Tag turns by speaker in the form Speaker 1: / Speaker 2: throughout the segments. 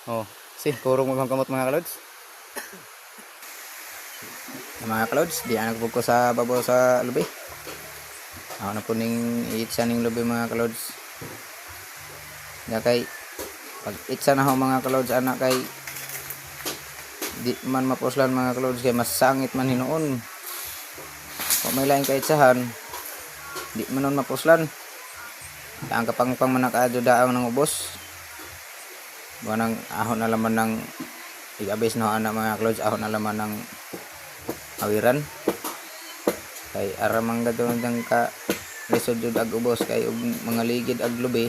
Speaker 1: Oh, si kurong mo kamot mga kalods. Mga kalods, di anak ko sa babaw sa lubi. Ako na po ning itsa ning lubi mga kalods. Ya kay pag itsa na ho mga kalods anak kay di man mapuslan mga kalods kay mas sangit man hinuon. Kung may lain kay itsahan, di man nun mapuslan. Ang kapangpang man nakaadyo daang ng ubos. Buwan ng ahon na laman ng igabis na anak mga kalods, ahon na laman ng awiran. Kay aramang gadon dang ka lisod jud ag ubos kay og mga ligid ag lubi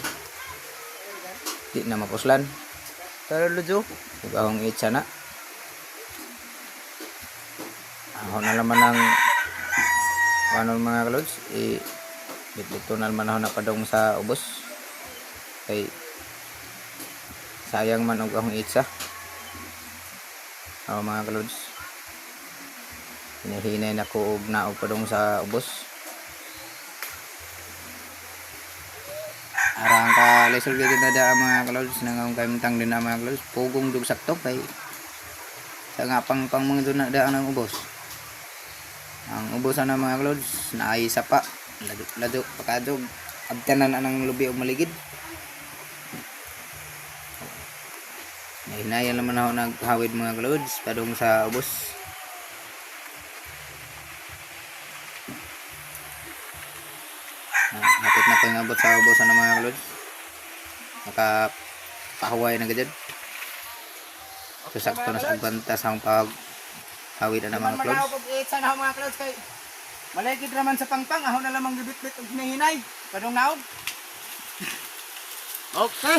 Speaker 1: di na mapuslan.
Speaker 2: Pero Lujo,
Speaker 1: Ug ahong itsa na. Ahon na laman ng kanon mga kalods, bitbito na naman ako napadong sa ubos. Kay sayang man og ahong itsa. Mga kalods. Hinahinay na ko og naog padong sa ubos. Arang ka lesol gyud na da mga kalods nang kaimtang din na mga kalods. Pugong dug sakto kay sa nga pang mga doon na da ng ubos. Ang ubos na mga kalods naay sapa. Lado pakadog abtanan na ng lubi og maligid. Hinayan naman ako naghawid mga kalods padong sa ubos. Hapit na ko yung abot sa ubos na mga kalods. Nakapahuway na gadyan. So sakto na sa agbantas ang paghawid na mga kalods.
Speaker 2: pag itsa na mga clouds kay maligid raman sa pangpang, ahon na lamang gibit-bit og hinahinay. Padong naog. Okay.